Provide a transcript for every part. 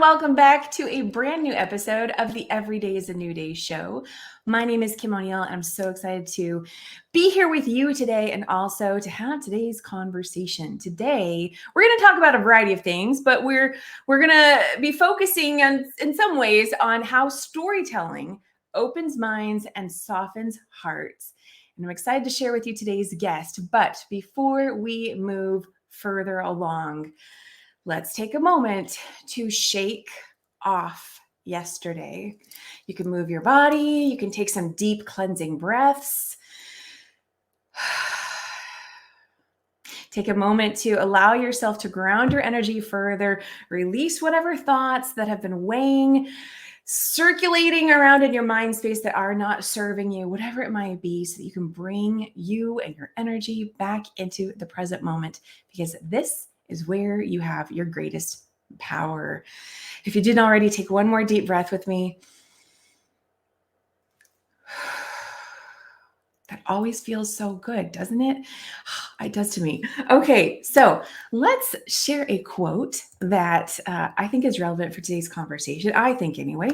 welcome back to a brand new episode of the Every Day is a New Day show. My name is Kim O'Neill, and I'm so excited to be here with you today and also to have today's conversation. Today, we're going to talk about a variety of things, but we're going to be focusing on, in some ways, on how storytelling opens minds and softens hearts. And I'm excited to share with you today's guest. But before we move further along, let's take a moment to shake off yesterday. You can move your body. You can take some deep cleansing breaths. Take a moment to allow yourself to ground your energy further. Release whatever thoughts that have been weighing, circulating around in your mind space that are not serving you, whatever it might be, so that you can bring you and your energy back into the present moment, because this is where you have your greatest power. If you didn't already, take one more deep breath with me. That always feels so good, doesn't it? It does to me. Okay, so let's share a quote that I think is relevant for today's conversation. I think anyway.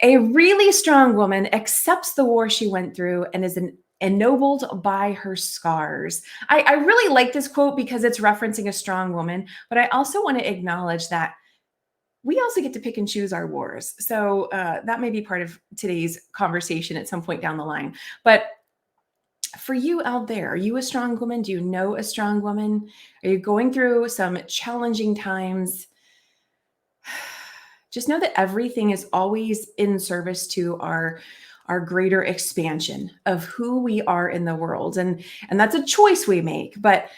A really strong woman accepts the war she went through and is ennobled by her scars. I really like this quote because it's referencing a strong woman, but I also want to acknowledge that we also get to pick and choose our wars. So that may be part of today's conversation at some point down the line. But for you out there, are you a strong woman? Do you know a strong woman? Are you going through some challenging times? Just know that everything is always in service to our greater expansion of who we are in the world. And that's a choice we make. But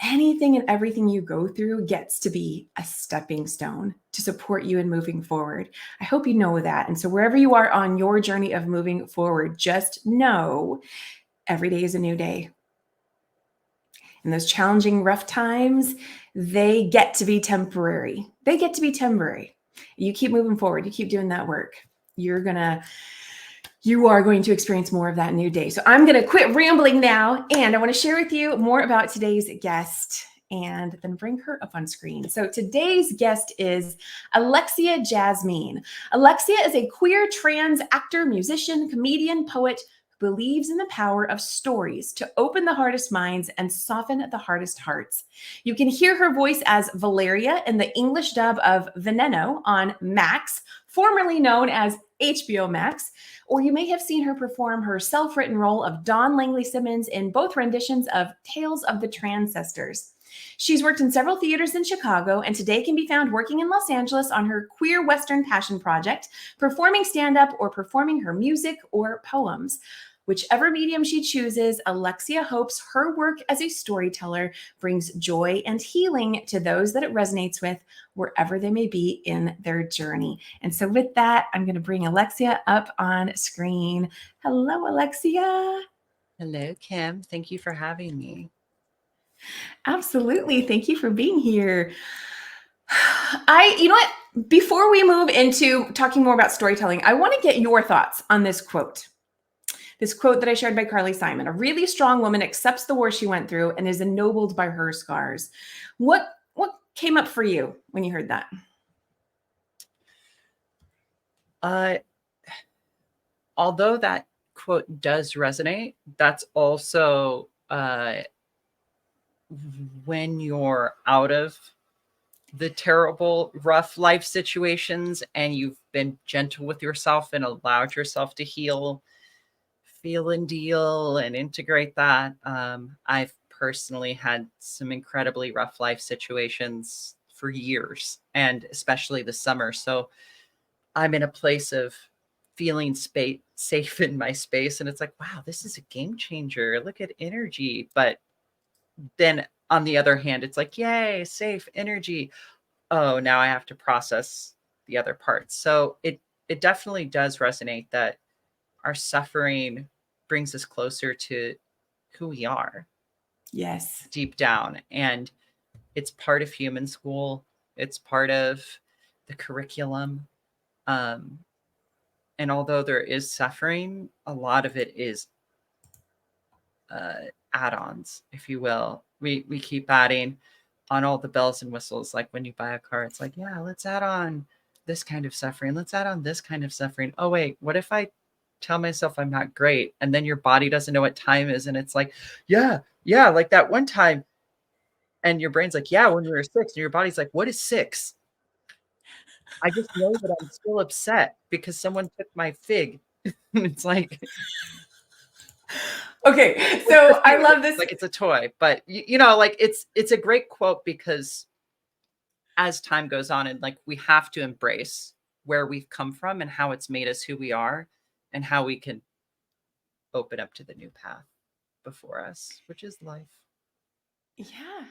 anything and everything you go through gets to be a stepping stone to support you in moving forward. I hope you know that. And so wherever you are on your journey of moving forward, just know every day is a new day. And those challenging, rough times, they get to be temporary. They get to be temporary. You keep moving forward. You keep doing that work. You are going to experience more of that new day. So I'm going to quit rambling now, and I want to share with you more about today's guest and then bring her up on screen. So today's guest is Alexia Jasmene. Alexia is a queer trans actor, musician, comedian, poet, believes in the power of stories to open the hardest minds and soften the hardest hearts. You can hear her voice as Valeria in the English dub of Veneno on Max, formerly known as HBOMax, or you may have seen her perform her self-written role of Dawn Langley Simmons in both renditions of Tales of the Trancestors. She's worked in several theaters in Chicago and today can be found working in Los Angeles on her queer Western passion project, performing stand-up or performing her music or poems. Whichever medium she chooses, Alexia hopes her work as a storyteller brings joy and healing to those that it resonates with, wherever they may be in their journey. And so with that, I'm going to bring Alexia up on screen. Hello, Alexia. Hello, Kim. Thank you for having me. Absolutely. Thank you for being here. You know what? Before we move into talking more about storytelling, I want to get your thoughts on this quote. This quote that I shared by Carly Simon: a really strong woman accepts the war she went through and is ennobled by her scars. What came up for you when you heard that? Although that quote does resonate, that's also when you're out of the terrible, rough life situations and you've been gentle with yourself and allowed yourself to heal, feel and deal and integrate that. I've personally had some incredibly rough life situations for years, and especially this summer. So I'm in a place of feeling safe in my space. And it's like, wow, this is a game changer. Look at energy. But then on the other hand, it's like, yay, safe energy. Oh, now I have to process the other parts. So it definitely does resonate that our suffering brings us closer to who we are. Yes. Deep down. And it's part of human school. It's part of the curriculum. And although there is suffering, a lot of it is add-ons, if you will. We keep adding on all the bells and whistles. Like when you buy a car, it's like, yeah, let's add on this kind of suffering. Let's add on this kind of suffering. Oh, wait, what if I tell myself I'm not great? And then your body doesn't know what time is. And it's like, yeah, like that one time. And your brain's like, yeah, when we were 6. And your body's like, what is 6? I just know that I'm still upset because someone took my fig. It's like, Okay, so I love this. Like, it's a toy, but you know, like it's a great quote, because as time goes on, and like, we have to embrace where we've come from and how it's made us who we are, and how we can open up to the new path before us, which is life. Yeah.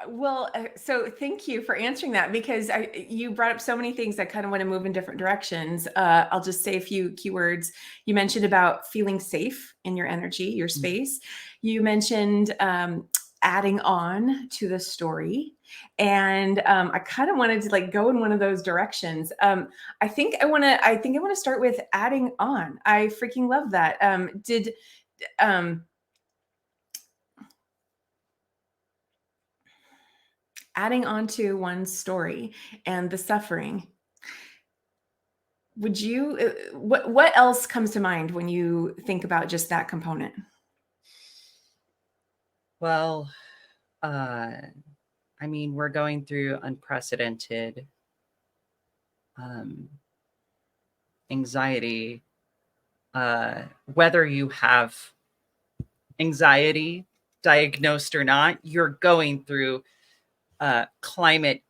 Well, so thank you for answering that, because you brought up so many things that kind of want to move in different directions. I'll just say a few keywords. You mentioned about feeling safe in your energy, your space. You mentioned adding on to the story. And I kind of wanted to like go in one of those directions. I think I want to start with adding on. I freaking love that. Adding on to one's story and the suffering. Would you, what else comes to mind when you think about just that component? Well, I mean, we're going through unprecedented anxiety. Whether you have anxiety diagnosed or not, you're going through climate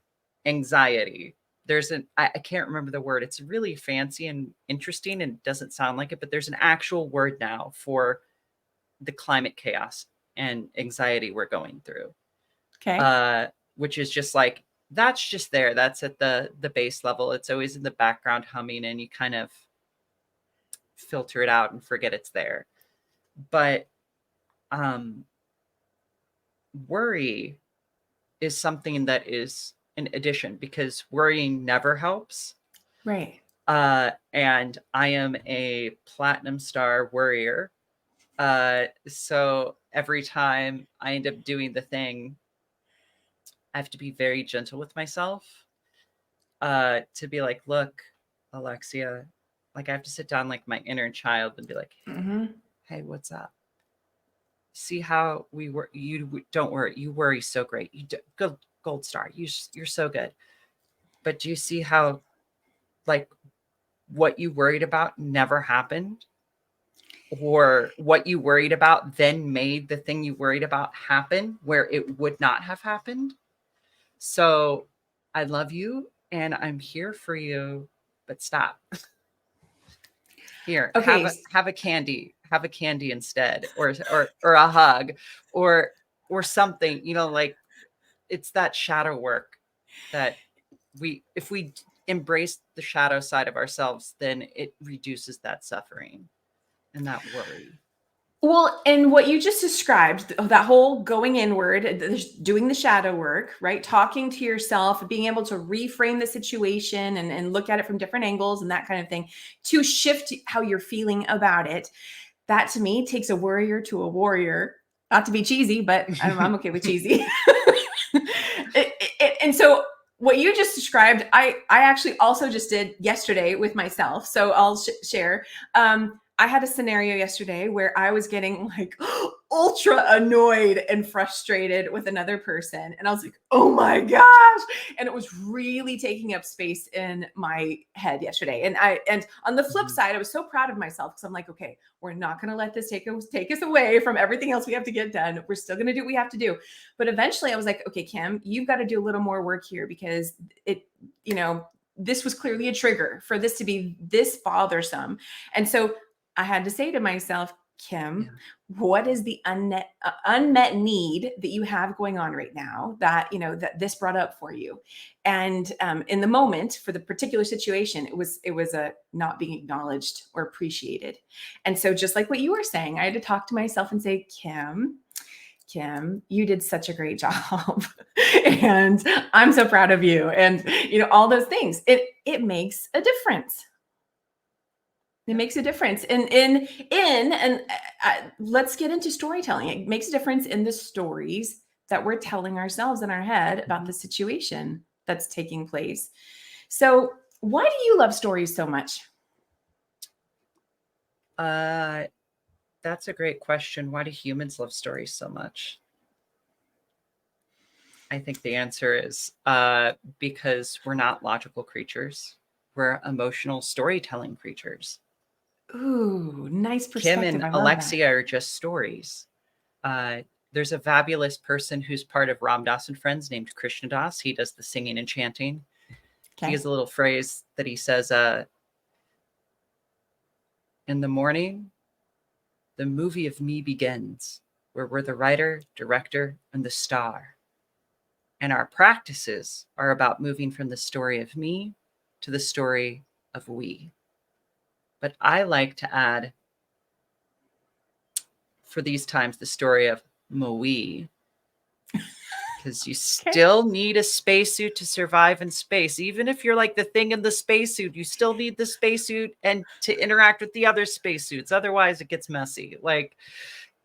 anxiety. There's I can't remember the word. It's really fancy and interesting and doesn't sound like it, but there's an actual word now for the climate chaos and anxiety we're going through. Okay. Which is just like, that's just there. That's at the base level. It's always in the background humming, and you kind of filter it out and forget it's there. But worry is something that is an addition, because worrying never helps. Right. And I am a platinum star worrier. So every time I end up doing the thing, I have to be very gentle with myself, to be like, look, Alexia, like, I have to sit down like my inner child and be like, hey, what's up? See how we were, you don't worry, you worry so great, you do, gold star, you're so good. But do you see how, like, what you worried about never happened? Or what you worried about then made the thing you worried about happen where it would not have happened? So I love you and I'm here for you, but stop. Here, Okay. have a candy instead, or a hug, or something, you know, like, it's that shadow work that if we embrace the shadow side of ourselves, then it reduces that suffering and that worry. Well, and what you just described, that whole going inward, doing the shadow work, right? Talking to yourself, being able to reframe the situation and look at it from different angles and that kind of thing, to shift how you're feeling about it. That to me takes a worrier to a warrior. Not to be cheesy, but I'm okay with cheesy. And so what you just described, I actually also just did yesterday with myself. So I'll share. I had a scenario yesterday where I was getting like ultra annoyed and frustrated with another person. And I was like, oh my gosh. And it was really taking up space in my head yesterday. And on the flip side, I was so proud of myself, because I'm like, okay, we're not going to let this take us away from everything else we have to get done. We're still going to do what we have to do. But eventually I was like, okay, Kim, you've got to do a little more work here, because this was clearly a trigger for this to be this bothersome. And so I had to say to myself, Kim, what is the unmet need that you have going on right now that, that this brought up for you? And in the moment, for the particular situation, it was a not being acknowledged or appreciated. And so just like what you were saying, I had to talk to myself and say, Kim, you did such a great job. And I'm so proud of you. And, all those things, it makes a difference. It makes a difference and let's get into storytelling. It makes a difference in the stories that we're telling ourselves in our head about the situation that's taking place. So Why do you love stories so much? That's a great question. Why do humans love stories so much? I think the answer is because we're not logical creatures. We're emotional storytelling creatures. Ooh, nice Kim perspective. and I love that. Alexia are just stories. There's a fabulous person who's part of Ram Dass and Friends named Krishna Das. He does the singing and chanting. He has Okay. a little phrase that he says, in the morning, the movie of me begins, where we're the writer, director, and the star. And our practices are about moving from the story of me to the story of we. But I like to add, for these times, the story of Moe, because you Okay. still need a spacesuit to survive in space. Even if you're like the thing in the spacesuit, you still need the spacesuit and to interact with the other spacesuits. Otherwise, it gets messy. Like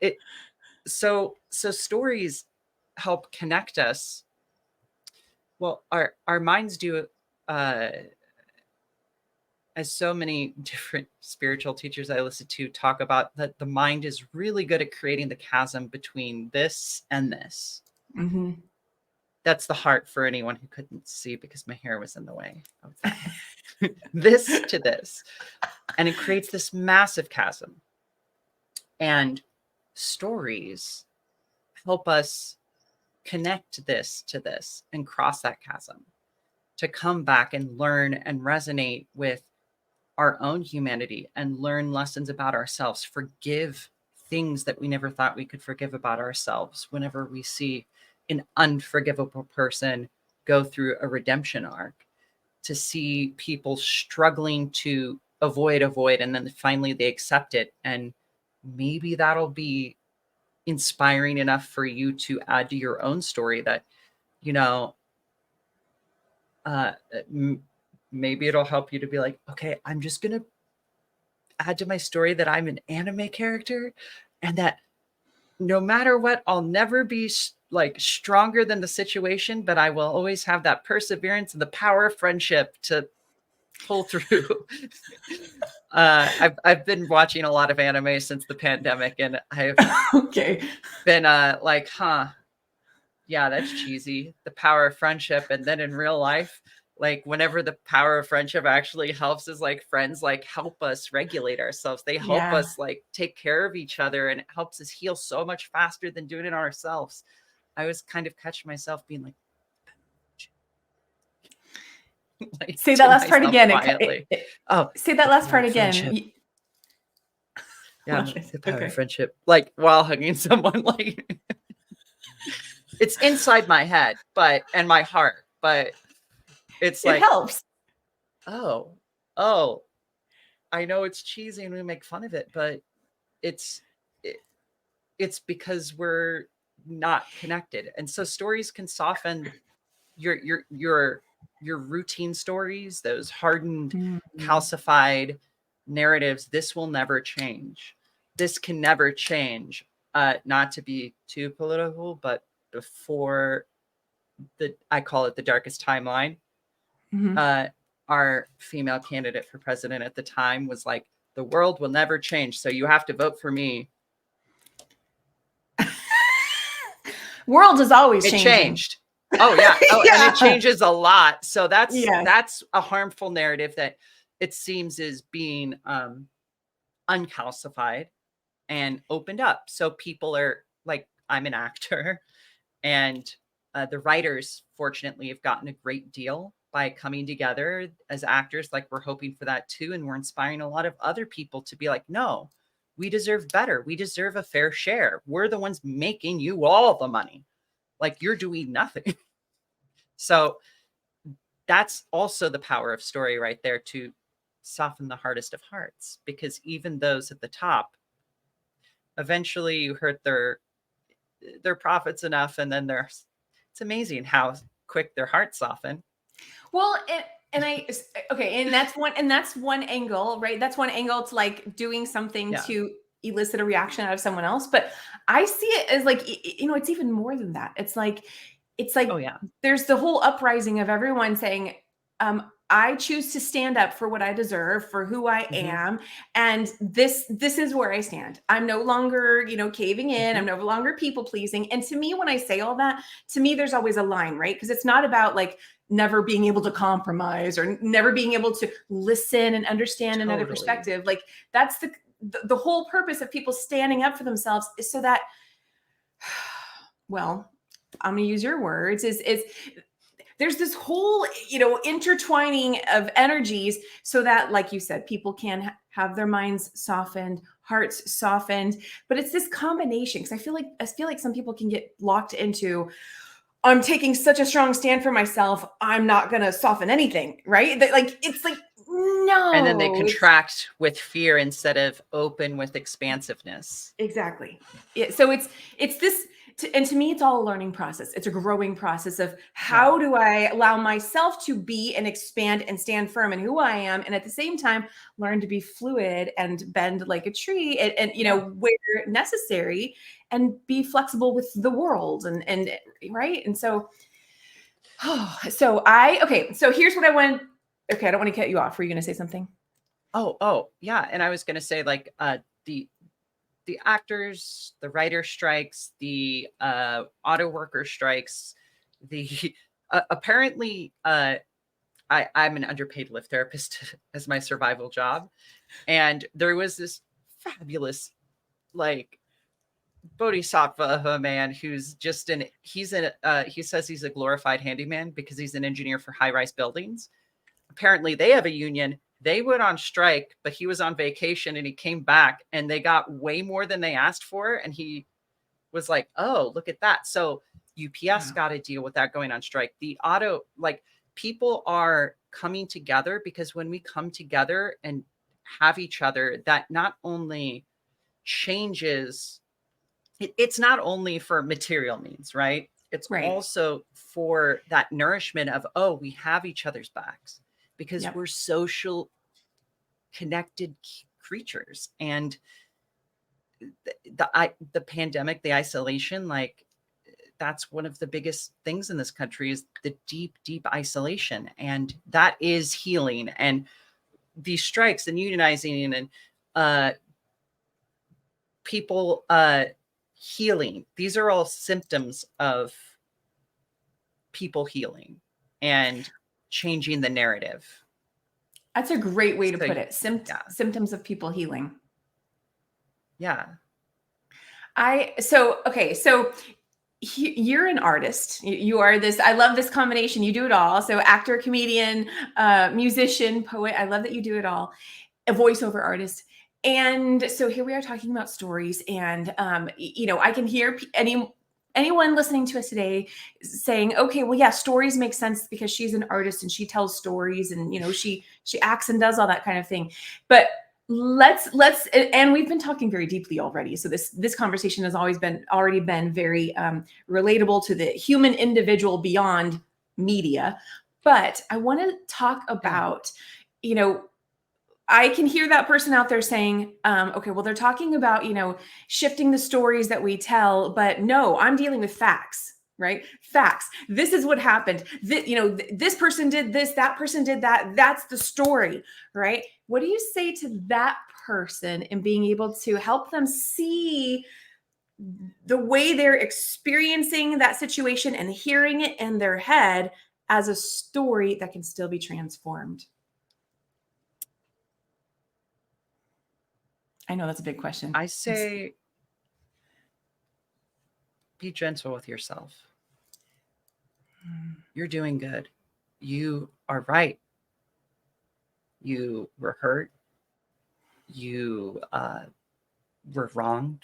it. So stories help connect us. Well, our minds do. Uh, as so many different spiritual teachers I listen to talk about, that the mind is really good at creating the chasm between this and this. Mm-hmm. That's the heart for anyone who couldn't see because my hair was in the way of that. This to this. And it creates this massive chasm. And stories help us connect this to this and cross that chasm, to come back and learn and resonate with our own humanity and learn lessons about ourselves, forgive things that we never thought we could forgive about ourselves whenever we see an unforgivable person go through a redemption arc, to see people struggling to avoid, and then finally they accept it. And maybe that'll be inspiring enough for you to add to your own story that, you know, uh, maybe it'll help you to be like, okay, I'm just going to add to my story that I'm an anime character and that no matter what, I'll never be like stronger than the situation, but I will always have that perseverance and the power of friendship to pull through. I've been watching a lot of anime since the pandemic, and I've Okay. been like, huh, yeah, that's cheesy. The power of friendship. And then in real life, like whenever the power of friendship actually helps, is like friends like help us regulate ourselves. They help Yeah. us like take care of each other, and it helps us heal so much faster than doing it ourselves. I was kind of catching myself being like, like Say that to last part myself again. quietly. Oh, Say that the last power part of again. friendship. Yeah, Love it. the power of Okay. friendship. Like while hugging someone, like it's inside my head, but and my heart, but it's It like, helps. oh, oh, I know it's cheesy and we make fun of it, but it's it, it's because we're not connected. And so stories can soften your routine stories, those hardened, Mhm. calcified narratives. This will never change. This can never change. Not to be too political, but before I call it the darkest timeline, Mhm. uh, our female candidate for president at the time was like, the world will never change, so you have to vote for me. World is always It changing. changed. Oh yeah. Oh, and it Yeah. changes a lot. So Yes. that's a harmful narrative that it seems is being uncalcified and opened up. So people are like, I'm an actor, and the writers fortunately have gotten a great deal by coming together as actors. Like we're hoping for that too, and we're inspiring a lot of other people to be like, no, we deserve better. We deserve a fair share. We're the ones making you all the money. Like you're doing nothing. So that's also the power of story right there, to soften the hardest of hearts, because even those at the top, eventually you hurt their profits enough, and then it's amazing how quick their hearts soften. Well, and I okay, and that's one angle, right? That's one angle to like doing something Yeah. to elicit a reaction out of someone else. But I see it as like it's even more than that. It's like Oh yeah. there's the whole uprising of everyone saying, I choose to stand up for what I deserve, for who I am. And this is where I stand. I'm no longer, caving in. I'm no longer people pleasing. And to me, when I say all that, to me, there's always a line, right? Because it's not about like never being able to compromise or never being able to listen and understand another perspective. Like that's the whole purpose of people standing up for themselves, is so that, well, I'm going to use your words, is there's this whole, intertwining of energies, so that, like you said, people can have their minds softened, hearts softened. But it's this combination, because I feel like some people can get locked into, I'm taking such a strong stand for myself, I'm not going to soften anything, right? That, like, it's like, no. And then they contract with fear instead of open with expansiveness. Exactly. So it's this, and to me, it's all a learning process. It's a growing process of how do I allow myself to be and expand and stand firm in who I am, and at the same time learn to be fluid and bend like a tree, and where necessary, and be flexible with the world, and right. And so, so here's what I want. Okay, I don't want to cut you off. Were you going to say something? Oh, yeah. And I was going to say, like, the actors, the writer strikes, the auto worker strikes, the apparently I'm an underpaid Lyft therapist as my survival job. And there was this fabulous, like, bodhisattva of a man who's just he says he's a glorified handyman because he's an engineer for high-rise buildings. Apparently they have a union. They went on strike, but he was on vacation and he came back and they got way more than they asked for. And he was like, oh, look at that. So UPS got to deal with that going on strike. People are coming together, because when we come together and have each other, that not only changes, it's not only for material needs, right? It's also for that nourishment of, oh, we have each other's backs, because we're social connected creatures. And the pandemic, the isolation, like, that's one of the biggest things in this country, is the deep, deep isolation. And that is healing. And these strikes and unionizing and people healing, these are all symptoms of people healing and changing the narrative. That's a great way to put it. Symptoms of people healing. Yeah. So you're an artist. You are this, I love this combination. You do it all. So actor, comedian, musician, poet. I love that you do it all. A voiceover artist. And so here we are talking about stories, and I can hear anyone listening to us today saying, okay, well, yeah, stories make sense because she's an artist and she tells stories, and she acts and does all that kind of thing. But let's and we've been talking very deeply already, so this conversation has already been very relatable to the human individual beyond media. But I want to talk about, I can hear that person out there saying, okay, well, they're talking about, shifting the stories that we tell, but no, I'm dealing with facts, right? Facts. This is what happened. This person did this, that person did that. That's the story, right? What do you say to that person in being able to help them see the way they're experiencing that situation and hearing it in their head as a story that can still be transformed? I know that's a big question. I say, be gentle with yourself. You're doing good. You are right. You were hurt. You were wronged.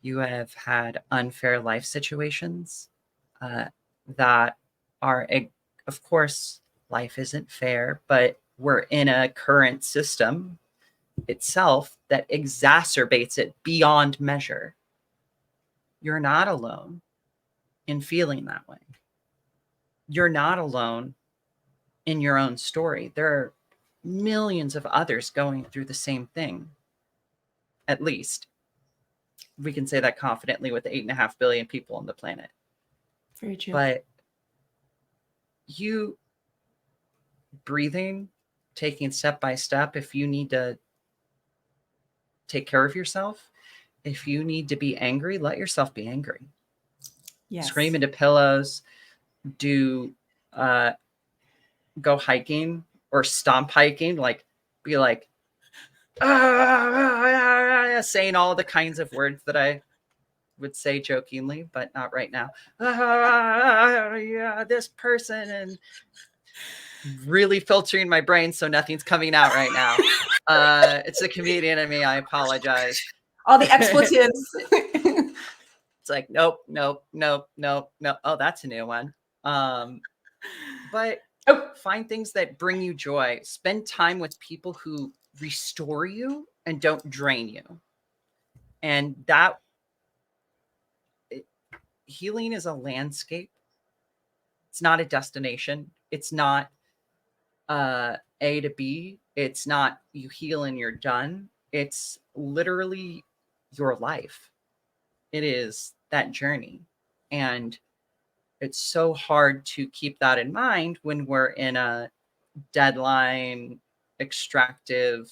You have had unfair life situations that are, of course, life isn't fair, but we're in a current system itself that exacerbates it beyond measure. You're not alone in feeling that way. You're not alone in your own story. There are millions of others going through the same thing. At least we can say that confidently with 8.5 billion people on the planet. Very true. But you breathing, taking step by step. If you need to take care of yourself, if you need to be angry, let yourself be angry. Yes. Scream into pillows, do go hiking or stomp hiking, like be like saying all the kinds of words that I would say jokingly, but not right now. Yeah, this person, and really filtering my brain so nothing's coming out right now. It's the comedian in me. I apologize. All the expletives. It's like, nope, nope, nope, nope, no. Oh, that's a new one. But find things that bring you joy. Spend time with people who restore you and don't drain you. And that healing is a landscape. It's not a destination. It's not A to B. It's not you heal and you're done. It's literally your life. It is that journey. And it's so hard to keep that in mind when we're in a deadline, extractive,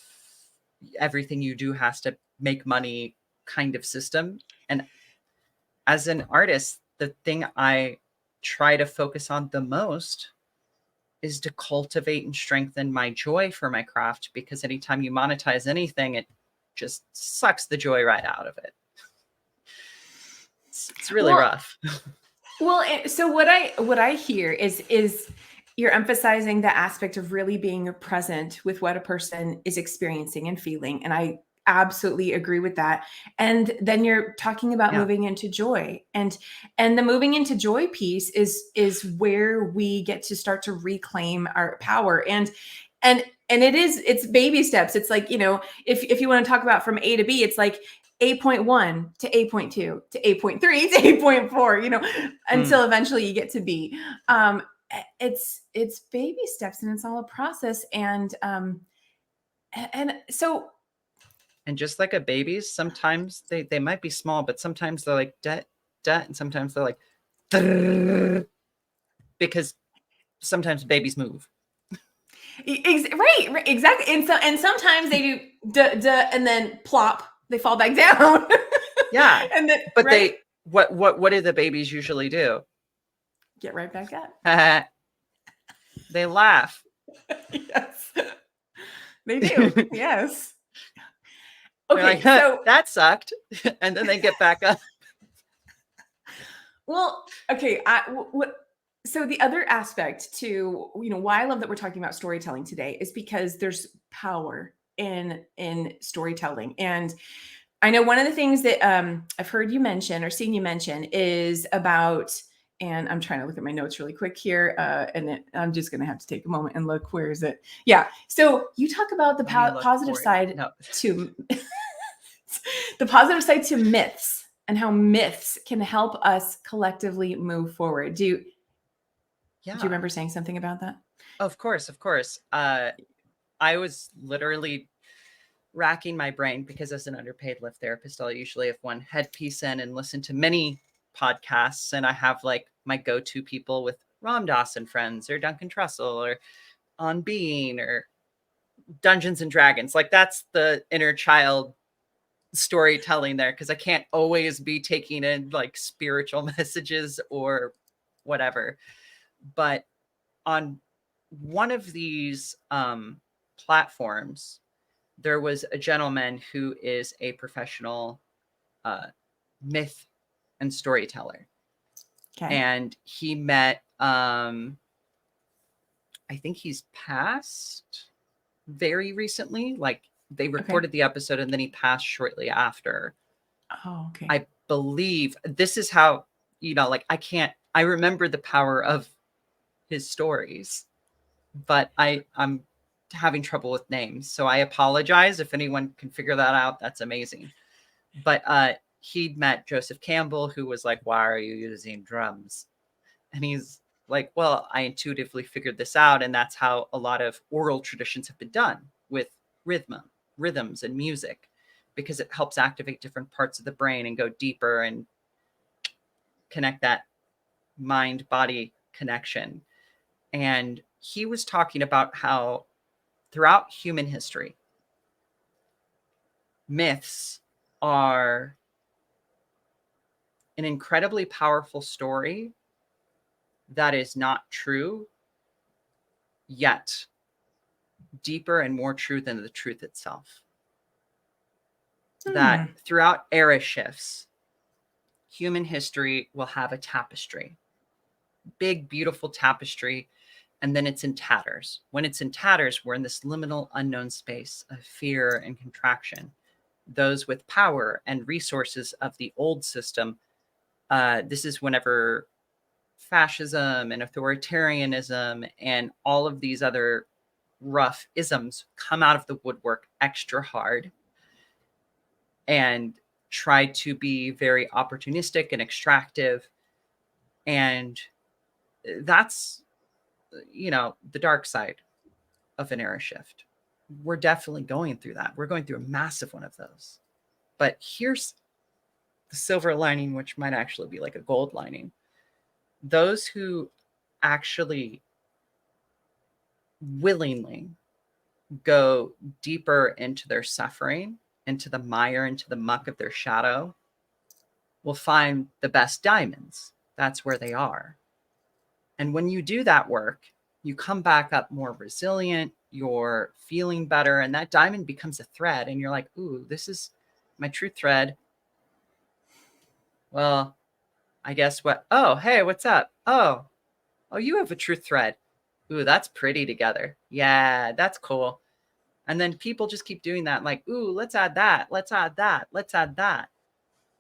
everything you do has to make money kind of system. And as an artist, the thing I try to focus on the most is to cultivate and strengthen my joy for my craft, because anytime you monetize anything, it just sucks the joy right out of it. It's really rough. Well, so what I hear is you're emphasizing the aspect of really being present with what a person is experiencing and feeling. And I absolutely agree with that. And then you're talking about moving into joy, and the moving into joy piece is where we get to start to reclaim our power. And it's baby steps. It's like, if you want to talk about from A to B, it's like 8.1 to 8.2 to 8.3 to 8.4, until eventually you get to B. It's baby steps, and it's all a process. And so, and just like a baby's, sometimes they might be small, but sometimes they're like debt, and sometimes they're like because sometimes babies move. Right, exactly. And sometimes they do and then plop, they fall back down. Yeah. And then, but right? What do the babies usually do? Get right back up. They laugh. Yes. They do. Yes. Okay, like, so that sucked. And then they get back up. Well, okay, so the other aspect to, why I love that we're talking about storytelling today is because there's power in storytelling. And I know one of the things that I've heard you mention or seen you mention is about, and I'm trying to look at my notes really quick here, and I'm just going to have to take a moment and look. Where is it? Yeah. So you talk about the positive side to the positive side to myths, and how myths can help us collectively move forward. Do you remember saying something about that? Of course. I was literally racking my brain because as an underpaid lift therapist, I'll usually have one headpiece in and listen to many podcasts. And I have like my go-to people with Ram Dass and Friends or Duncan Trussell or On Being or Dungeons and Dragons. Like that's the inner child storytelling there, because I can't always be taking in like spiritual messages or whatever. But on one of these platforms, there was a gentleman who is a professional myth and storyteller. Okay. And he met, I think he's passed very recently. Like they recorded the episode and then he passed shortly after. Oh, okay. I believe this is how, like I remember the power of his stories, but I'm having trouble with names. So I apologize if anyone can figure that out. That's amazing. But he'd met Joseph Campbell, who was like, why are you using drums? And he's like, well, I intuitively figured this out. And that's how a lot of oral traditions have been done with rhythms and music, because it helps activate different parts of the brain and go deeper and connect that mind-body connection. And he was talking about how throughout human history, myths are an incredibly powerful story that is not true, yet deeper and more true than the truth itself. That throughout era shifts, human history will have a tapestry, big, beautiful tapestry, and then it's in tatters. When it's in tatters, we're in this liminal unknown space of fear and contraction. Those with power and resources of the old system, this is whenever fascism and authoritarianism and all of these other rough isms come out of the woodwork extra hard and try to be very opportunistic and extractive. And that's, the dark side of an era shift. We're definitely going through that. We're going through a massive one of those. But here's the silver lining, which might actually be like a gold lining. Those who actually willingly go deeper into their suffering, into the mire, into the muck of their shadow, will find the best diamonds. That's where they are. And when you do that work, you come back up more resilient, you're feeling better, and that diamond becomes a thread. And you're like, ooh, this is my true thread. Well, I guess what? Oh, hey, what's up? Oh, you have a true thread. Ooh, that's pretty together. Yeah, that's cool. And then people just keep doing that. Like, ooh, let's add that. Let's add that. Let's add that.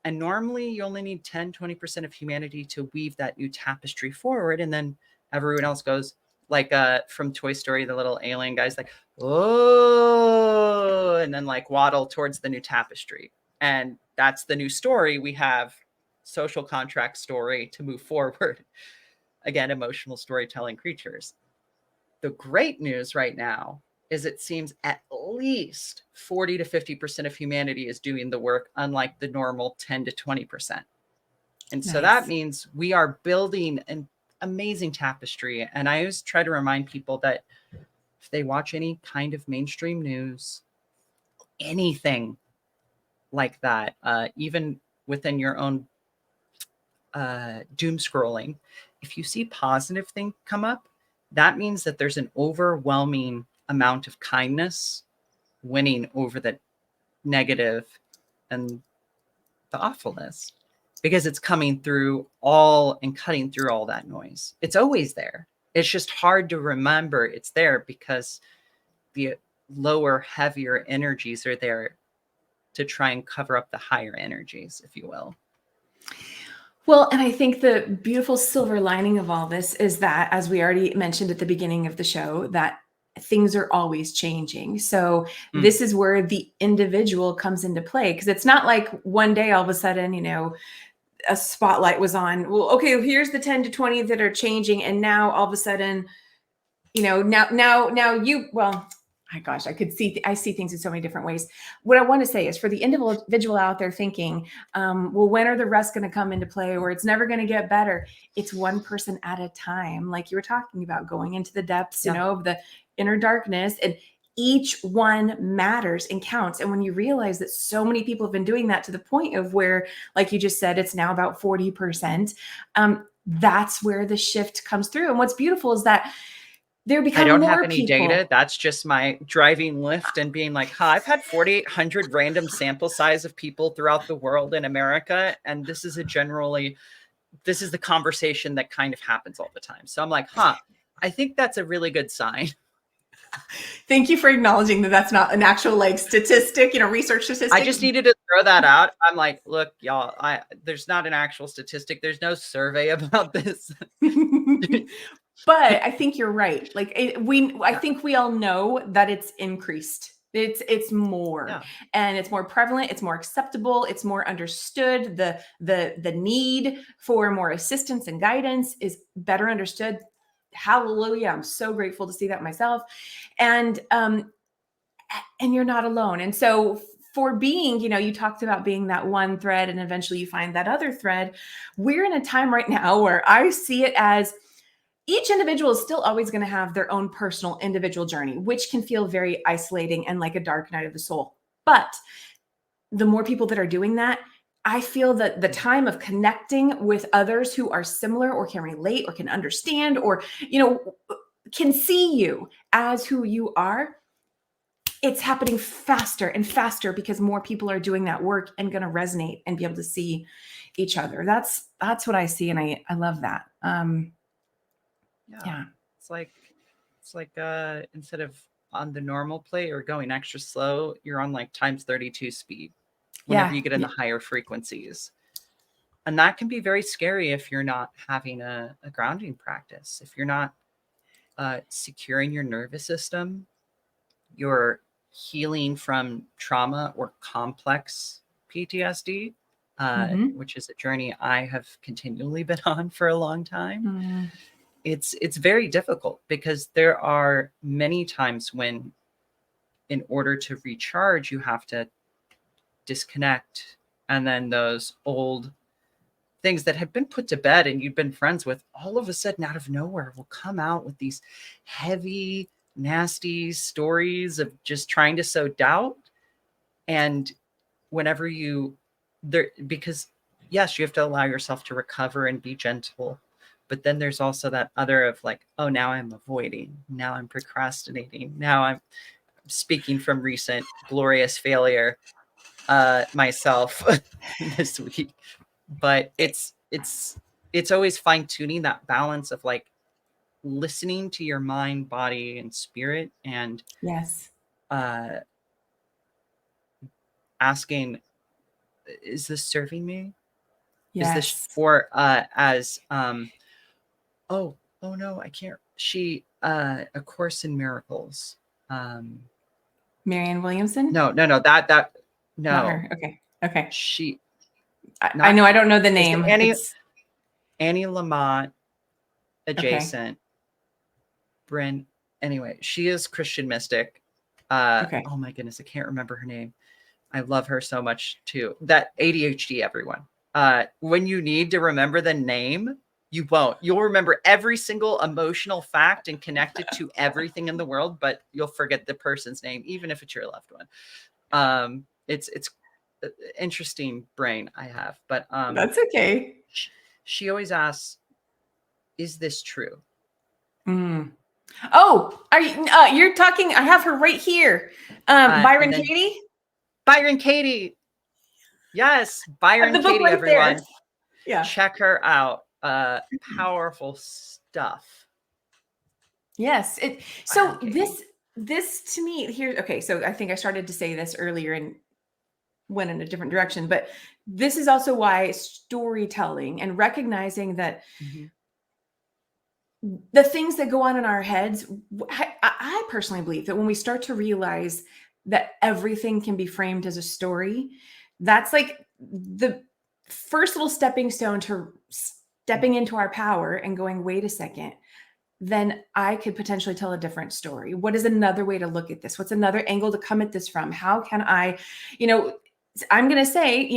And normally you only need 10, 20% of humanity to weave that new tapestry forward. And then everyone else goes like from Toy Story, the little alien guy's like, oh, and then like waddle towards the new tapestry. And that's the new story. We have social contract story to move forward. Again, emotional storytelling creatures. The great news right now is it seems at least 40 to 50% of humanity is doing the work, unlike the normal 10 to 20%. And so that means we are building an amazing tapestry. And I always try to remind people that if they watch any kind of mainstream news, anything like that, even within your own doom scrolling, if you see positive thing come up, that means that there's an overwhelming amount of kindness winning over the negative and the awfulness, because it's coming through all and cutting through all that noise. It's always there. It's just hard to remember it's there because the lower, heavier energies are there to try and cover up the higher energies, if you will. Well, and I think the beautiful silver lining of all this is that, as we already mentioned at the beginning of the show, that things are always changing. So this is where the individual comes into play, because it's not like one day all of a sudden, a spotlight was on. Well, okay, here's the 10 to 20 that are changing, and now all of a sudden, now you, well, my gosh, I see things in so many different ways. What I want to say is, for the individual out there thinking, well, when are the rest going to come into play, or it's never going to get better? It's one person at a time. Like you were talking about, going into the depths, of the inner darkness, and each one matters and counts. And when you realize that so many people have been doing that to the point of where, like you just said, it's now about 40%, that's where the shift comes through. And what's beautiful is that there become I don't more have any people. data. That's just my driving Lyft and being like, I've had 4,800 random sample size of people throughout the world in America. And this is this is the conversation that kind of happens all the time. So I'm like, I think that's a really good sign. Thank you for acknowledging that that's not an actual statistic, research statistic. I just needed to throw that out. I'm like, look, y'all, there's not an actual statistic. There's no survey about this. But I think you're right. I think we all know that it's increased. It's more, and it's more prevalent. It's more acceptable. It's more understood. The need for more assistance and guidance is better understood. Hallelujah. I'm so grateful to see that myself. And you're not alone. And so for being, you talked about being that one thread, and eventually you find that other thread. We're in a time right now where I see it as each individual is still always going to have their own personal individual journey, which can feel very isolating and like a dark night of the soul. But the more people that are doing that, I feel that the time of connecting with others who are similar or can relate or can understand or, can see you as who you are, it's happening faster and faster because more people are doing that work and going to resonate and be able to see each other. That's what I see. And I love that. Yeah. It's like instead of on the normal play or going extra slow, you're on like times 32 speed whenever you get in the higher frequencies. And that can be very scary if you're not having a grounding practice. If you're not securing your nervous system, you're healing from trauma or complex PTSD, which is a journey I have continually been on for a long time. It's very difficult because there are many times when, in order to recharge, you have to disconnect, and then those old things that have been put to bed and you've been friends with, all of a sudden out of nowhere will come out with these heavy, nasty stories of just trying to sow doubt. And whenever because yes, you have to allow yourself to recover and be gentle. But then there's also that other of like, oh, now I'm avoiding. Now I'm procrastinating. Now I'm speaking from recent glorious failure myself this week. But it's always fine tuning that balance of like listening to your mind, body, and spirit, and asking, is this serving me? Is this for as oh no, I can't. She A Course in Miracles. Marianne Williamson? No, that no. Not her. Okay. She I know I don't know the name. Annie Lamott adjacent. Bryn. Anyway, she is Christian mystic. Oh my goodness, I can't remember her name. I love her so much too. That ADHD, everyone. When you need to remember the name, you won't. You'll remember every single emotional fact and connect it to everything in the world, but you'll forget the person's name, even if it's your loved one. It's interesting brain I have, but that's okay. She always asks, "Is this true?" Oh, are you? You're talking. I have her right here. Byron Katie. Byron Katie. Yes, Byron Katie. Right, everyone. There. Yeah, check her out. Powerful stuff. Yes. This to me here. Okay, so I think I started to say this earlier and went in a different direction, but this is also why storytelling and recognizing that the things that go on in our heads, I personally believe that when we start to realize that everything can be framed as a story, that's like the first little stepping stone to stepping into our power and going, wait a second, then I could potentially tell a different story. What is another way to look at this? What's another angle to come at this from? How can I, I'm going to say,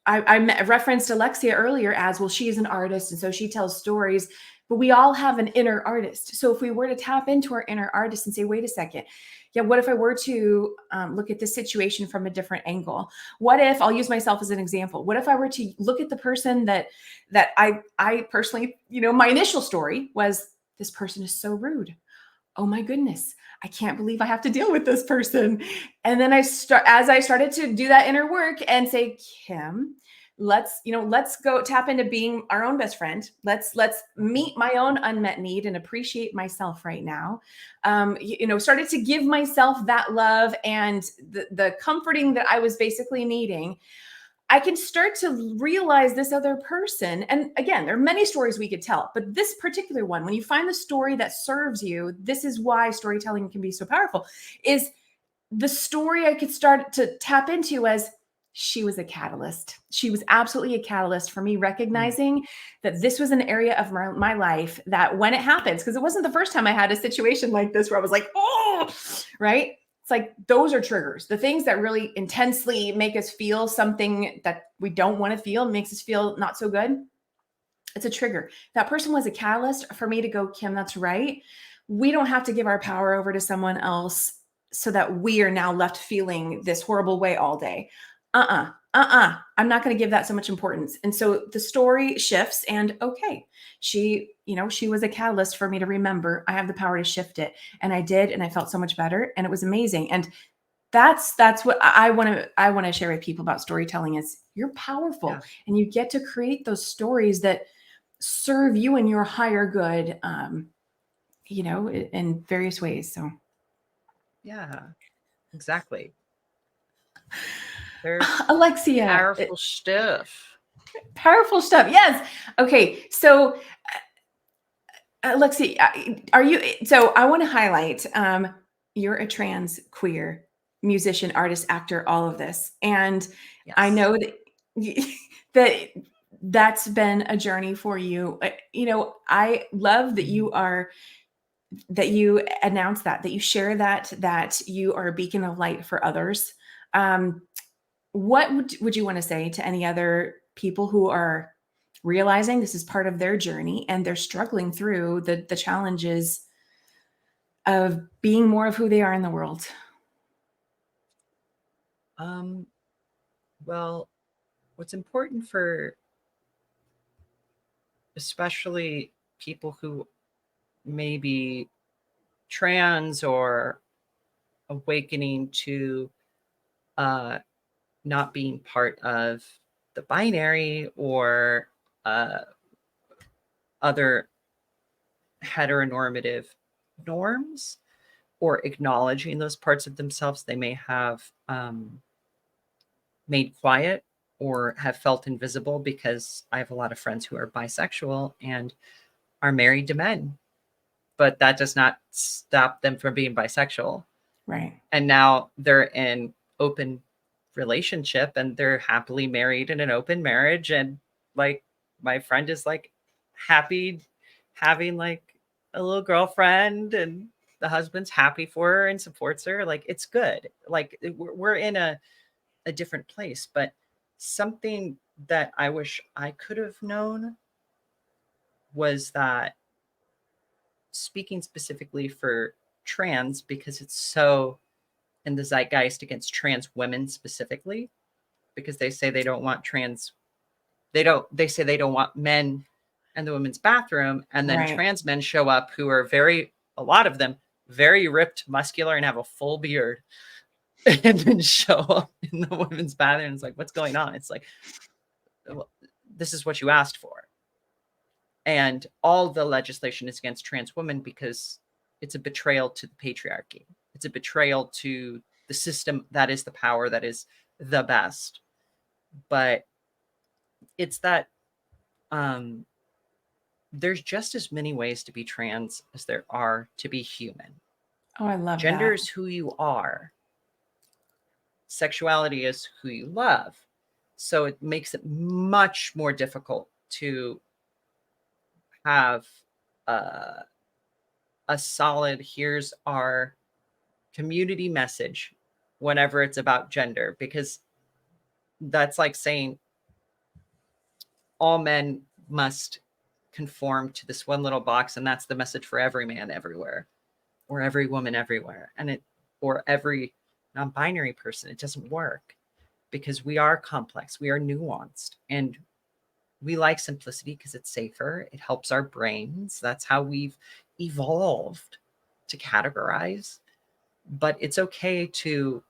I referenced Alexia earlier as, well, she is an artist. And so she tells stories, but we all have an inner artist. So if we were to tap into our inner artist and say, wait a second, what if I were to look at this situation from a different angle? What if, I'll use myself as an example, what if I were to look at the person that I personally, my initial story was, this person is so rude. Oh my goodness, I can't believe I have to deal with this person. And then as I started to do that inner work and say, Kim, let's go tap into being our own best friend. Let's meet my own unmet need and appreciate myself right now. Started to give myself that love and the comforting that I was basically needing. I can start to realize this other person. And again, there are many stories we could tell, but this particular one, when you find the story that serves you, this is why storytelling can be so powerful, is the story I could start to tap into as, she was a catalyst. She was absolutely a catalyst for me recognizing that this was an area of my life that when it happens, because it wasn't the first time I had a situation like this where I was like, oh, right? It's like, those are triggers. The things that really intensely make us feel something that we don't want to feel, makes us feel not so good. It's a trigger. That person was a catalyst for me to go, Kim, that's right. We don't have to give our power over to someone else so that we are now left feeling this horrible way all day. I'm not going to give that so much importance. And so the story shifts, and okay, she was a catalyst for me to remember I have the power to shift it. And I did, and I felt so much better, and it was amazing. And that's what I want to share with people about storytelling is you're powerful, Yeah. and you get to create those stories that serve you and your higher good, in various ways. So Yeah, exactly. There's Alexia, powerful stuff. powerful stuff. Yes. Okay. So Alexia, are you, so I want to highlight, you're a trans queer musician, artist, actor, all of this. And I Yes. know that that that's been a journey for you. I love that you announce that you share that you are a beacon of light for others. What would you want to say to any other people who are realizing this is part of their journey and they're struggling through the challenges of being more of who they are in the world? Well, what's important for especially people who may be trans or awakening to uh, not being part of the binary or uh, other heteronormative norms, or acknowledging those parts of themselves they may have made quiet or have felt invisible, because I have a lot of friends who are bisexual and are married to men, but that does not stop them from being bisexual. Right. And now they're in open relationship and they're happily married in an open marriage. And like my friend is like happy having like a little girlfriend, and the husband's happy for her and supports her. Like it's good. Like we're in a different place. But something that I wish I could have known was that, speaking specifically for trans, because it's so in the zeitgeist against trans women specifically, because they say they don't want they say they don't want men in the women's bathroom, and then Right. trans men show up who are a lot of them very ripped, muscular, and have a full beard, and then show up in the women's bathroom. It's like, what's going on? It's like, well, this is what you asked for. And all the legislation is against trans women because it's a betrayal to the patriarchy. It's a betrayal to the system that is the power, that is the best. But it's that there's just as many ways to be trans as there are to be human. Oh, I love Gender that. is who you are. Sexuality is who you love. So it makes it much more difficult to have a solid, here's our community message whenever it's about gender, because that's like saying all men must conform to this one little box, and that's the message for every man everywhere, or every woman everywhere, or every non-binary person. It doesn't work, because we are complex, we are nuanced, and we like simplicity because it's safer. It helps our brains. That's how we've evolved to categorize. But it's okay to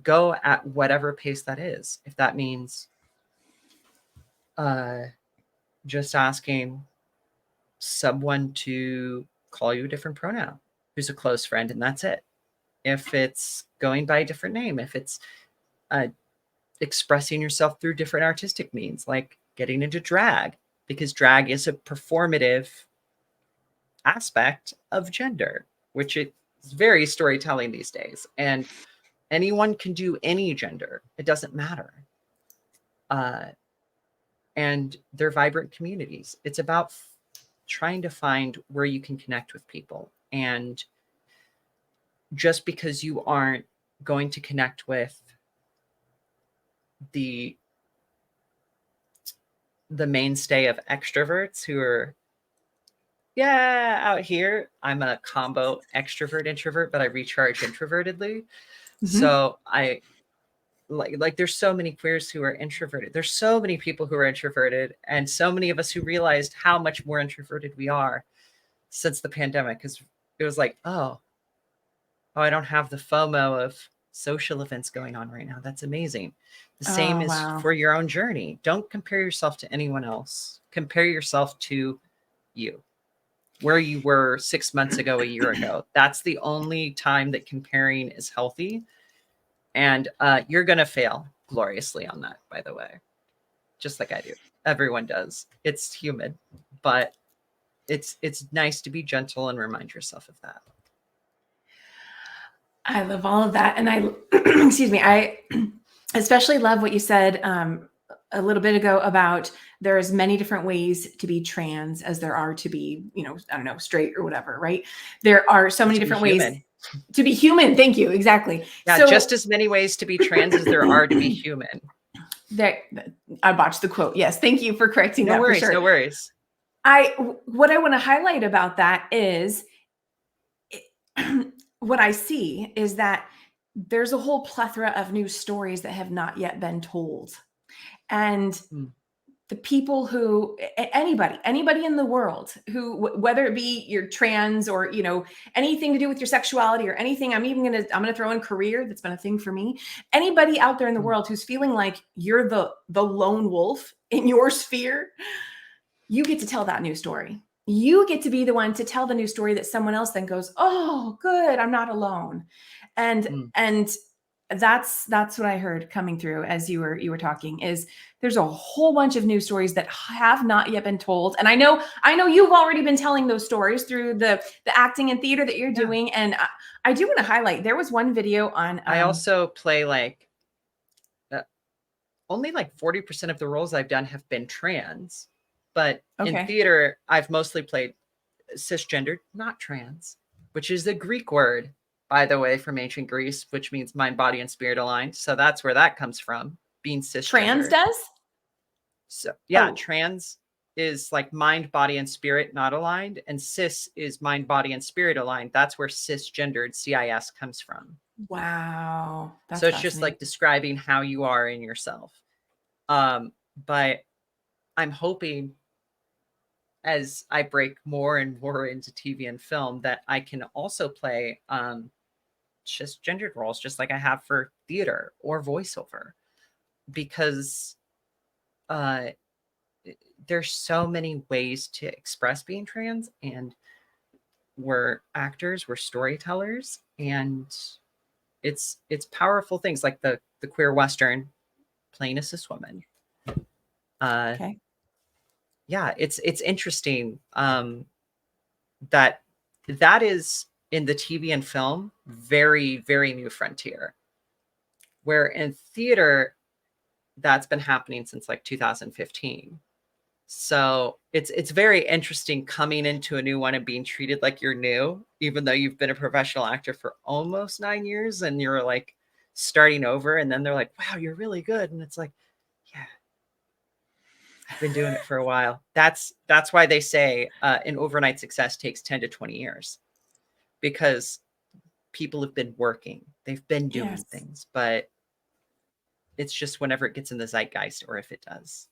go at whatever pace that is. If that means uh, just asking someone to call you a different pronoun who's a close friend, and that's it. If it's going by a different name, if it's uh, expressing yourself through different artistic means, like getting into drag, because drag is a performative aspect of gender, which is very storytelling these days. And anyone can do any gender, it doesn't matter. And they're vibrant communities. It's about trying to find where you can connect with people. And just because you aren't going to connect with the the mainstay of extroverts who are, yeah, out here. I'm a combo extrovert introvert, but I recharge introvertedly. So I like there's so many queers who are introverted. There's so many people who are introverted, and so many of us who realized how much more introverted we are since the pandemic. Because it was like, oh, I don't have the FOMO of social events going on right now. That's amazing. The same Oh, is wow. for your own journey. Don't compare yourself to anyone else. Compare yourself to you, where you were 6 months ago, a year ago. That's the only time that comparing is healthy. And you're going to fail gloriously on that, by the way, just like I do. Everyone does. It's human, but it's nice to be gentle and remind yourself of that. I love all of that. And I, excuse me, I especially love what you said a little bit ago about there's many different ways to be trans as there are to be, I don't know, straight or whatever, right? There are so many different ways to be human. Thank you. Exactly. Yeah, so, just as many ways to be trans as there are to be human. I botched the quote. Yes. Thank you for correcting that. No worries. For sure. No worries. What I want to highlight about that is what I see is that there's a whole plethora of new stories that have not yet been told. And the people who, anybody in the world who, whether it be you're trans or, anything to do with your sexuality or anything, I'm going to throw in career. That's been a thing for me. Anybody out there in the world who's feeling like you're the lone wolf in your sphere, you get to tell that new story. You get to be the one to tell the new story that someone else then goes, oh, good, I'm not alone. And that's what I heard coming through as you were talking, is there's a whole bunch of new stories that have not yet been told. And I know you've already been telling those stories through the acting and theater that you're doing. And I do want to highlight, there was one video on I also play only 40% of the roles I've done have been trans, but in theater I've mostly played cisgendered, not trans, which is the Greek word, by the way, from ancient Greece, which means mind, body, and spirit aligned. So that's where that comes from, being cisgendered. Trans does? So yeah, trans is like mind, body, and spirit not aligned, and cis is mind, body, and spirit aligned. That's where cisgendered, CIS, comes from. Wow. So it's just like describing how you are in yourself. But I'm hoping as I break more and more into TV and film that I can also play just gendered roles, just like I have for theater or voiceover, because there's so many ways to express being trans, and we're actors, we're storytellers, and it's powerful things like the queer Western, playing a cis woman. Yeah, it's interesting that is in the TV and film very, very new frontier, where in theater that's been happening since 2015. So it's very interesting coming into a new one and being treated like you're new, even though you've been a professional actor for almost 9 years and you're starting over, and then they're like, wow, you're really good. And it's like, yeah, I've been doing it for a while. That's why they say an overnight success takes 10 to 20 years, because people have been working, they've been doing things, but it's just whenever it gets in the zeitgeist, or if it does.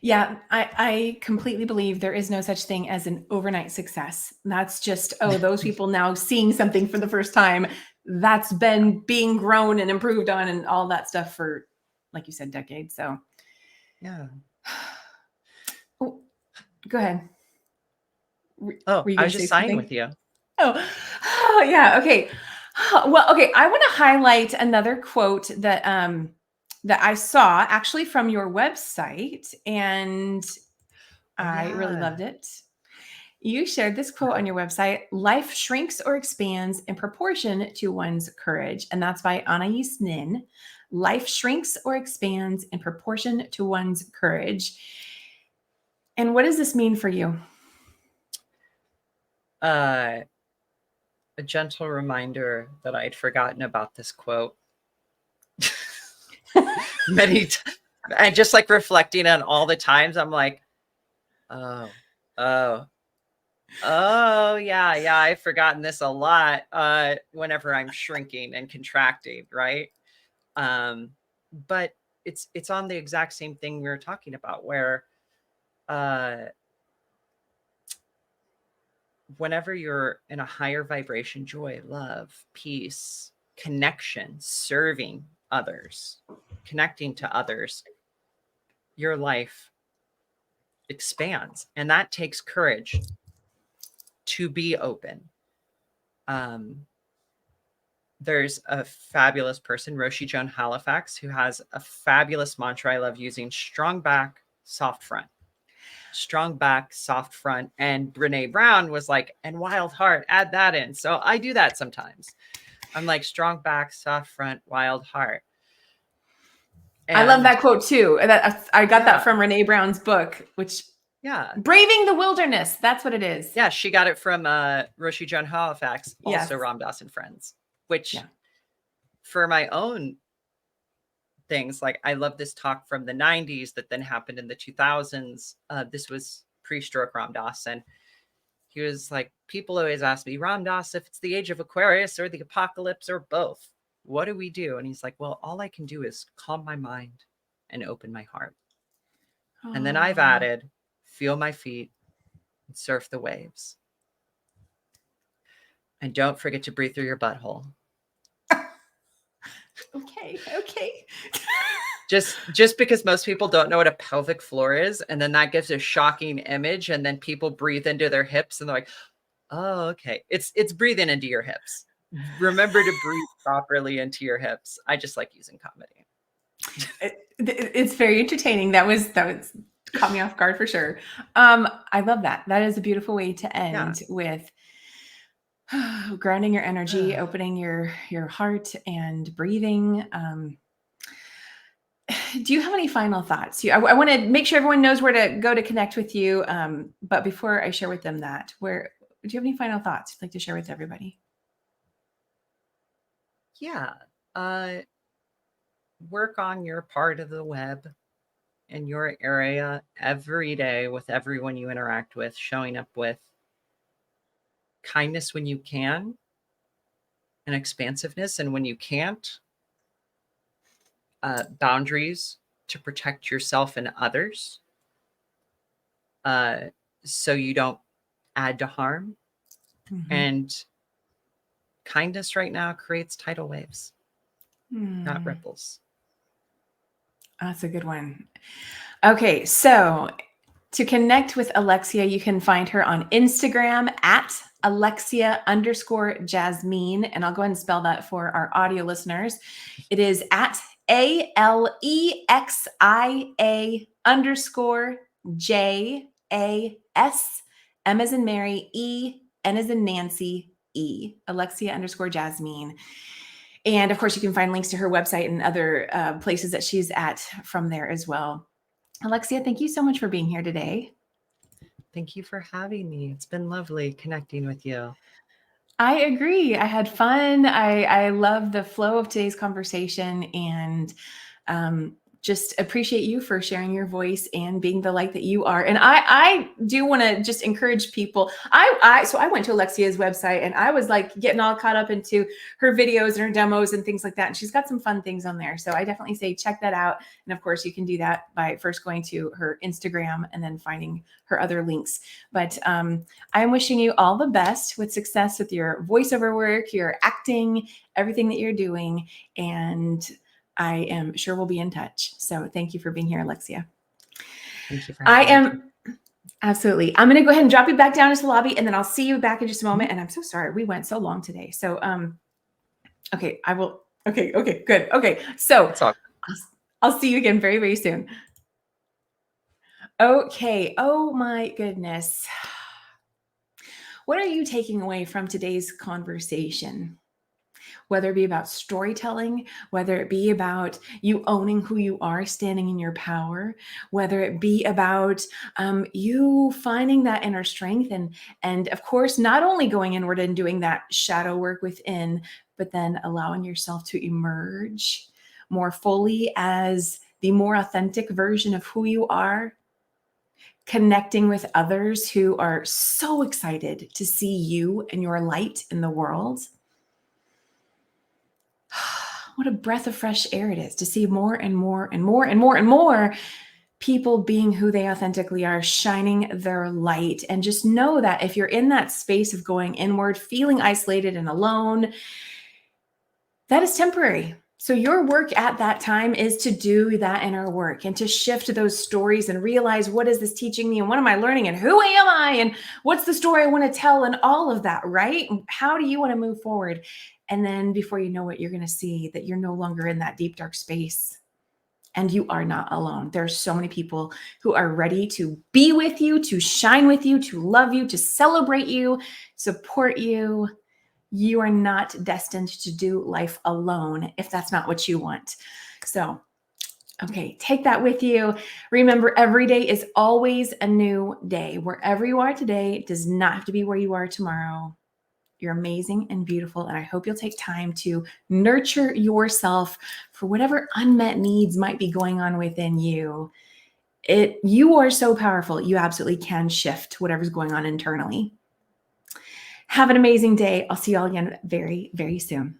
Yeah, I completely believe there is no such thing as an overnight success. That's just, those people now seeing something for the first time that's been being grown and improved on and all that stuff for, like you said, decades. So yeah. Oh, go ahead. I was just sighing with you. Oh, yeah. Okay. Well, okay. I want to highlight another quote that that I saw actually from your website, and I really loved it. You shared this quote on your website: "Life shrinks or expands in proportion to one's courage," and that's by Anais Nin. Life shrinks or expands in proportion to one's courage. And what does this mean for you? A gentle reminder that I'd forgotten about this quote And just like reflecting on all the times, I'm like, oh, oh, oh, yeah, I've forgotten this a lot. Whenever I'm shrinking and contracting, right? But it's on the exact same thing we were talking about, where whenever you're in a higher vibration, joy, love, peace, connection, serving others, connecting to others, your life expands. And that takes courage to be open. There's a fabulous person, Roshi Joan Halifax, who has a fabulous mantra I love using: strong back, soft front. Strong back, soft front. And Brene Brown was like, and wild heart, add that in. So I do that sometimes. I'm like, strong back, soft front, wild heart. And I love that quote too. I got that from Brene Brown's book, which Braving the Wilderness. That's what it is. Yeah, she got it from Roshi Joan Halifax, also Ram Dass and Friends, which for my own things, like I love this talk from the 90s that then happened in the 2000s. This was pre-stroke Ram Dass, and he was like, people always ask me, Ram Dass, if it's the age of Aquarius or the apocalypse or both, what do we do? And he's like, well, all I can do is calm my mind and open my heart. And then I've added, feel my feet and surf the waves. And don't forget to breathe through your butthole. Okay. Just because most people don't know what a pelvic floor is, and then that gives a shocking image, and then people breathe into their hips and they're like, oh, okay. It's breathing into your hips. Remember to breathe properly into your hips. I just like using comedy. It's very entertaining. That was caught me off guard for sure. I love that. That is a beautiful way to end with grounding your energy, opening your heart, and breathing. Do you have any final thoughts? I want to make sure everyone knows where to go to connect with you. But before I share with them that, do you have any final thoughts you'd like to share with everybody? Yeah. Work on your part of the web in your area every day with everyone you interact with, showing up with kindness when you can and expansiveness. And when you can't, boundaries to protect yourself and others, so you don't add to harm. Mm-hmm. And kindness right now creates tidal waves, not ripples. That's a good one. Okay, so to connect with Alexia, you can find her on Instagram at Alexia_Jasmene. And I'll go ahead and spell that for our audio listeners. It is at ALEXIA_JAS, M as in Mary, E, N as in Nancy, E, Alexia_Jasmene. And of course, you can find links to her website and other places that she's at from there as well. Alexia, thank you so much for being here today. Thank you for having me. It's been lovely connecting with you. I agree. I had fun. I love the flow of today's conversation, and just appreciate you for sharing your voice and being the light that you are. And I do want to just encourage people. So I went to Alexia's website and I was like getting all caught up into her videos and her demos and things like that. And she's got some fun things on there. So I definitely say check that out. And of course you can do that by first going to her Instagram and then finding her other links. But I'm wishing you all the best with success with your voiceover work, your acting, everything that you're doing. And I am sure we'll be in touch. So thank you for being here, Alexia. Thank you for having me. Absolutely. I'm going to go ahead and drop you back down into the lobby, and then I'll see you back in just a moment. And I'm so sorry we went so long today. So, okay, I will. Okay, good. Okay, so I'll see you again very, very soon. Okay. Oh my goodness. What are you taking away from today's conversation? Whether it be about storytelling, whether it be about you owning who you are, standing in your power, whether it be about you finding that inner strength, and of course, not only going inward and doing that shadow work within, but then allowing yourself to emerge more fully as the more authentic version of who you are, connecting with others who are so excited to see you and your light in the world. What a breath of fresh air it is to see more and more and more and more and more people being who they authentically are, shining their light. And just know that if you're in that space of going inward, feeling isolated and alone, that is temporary. So your work at that time is to do that inner work and to shift those stories and realize, what is this teaching me and what am I learning and who am I and what's the story I want to tell and all of that, right? How do you want to move forward? And then before you know it, you're going to see that you're no longer in that deep, dark space. And you are not alone. There are so many people who are ready to be with you, to shine with you, to love you, to celebrate you, support you. You are not destined to do life alone if that's not what you want. So, okay, take that with you. Remember, every day is always a new day. Wherever you are today does not have to be where you are tomorrow. You're amazing and beautiful, and I hope you'll take time to nurture yourself for whatever unmet needs might be going on within you. You are so powerful. You absolutely can shift whatever's going on internally. Have an amazing day. I'll see you all again very, very soon.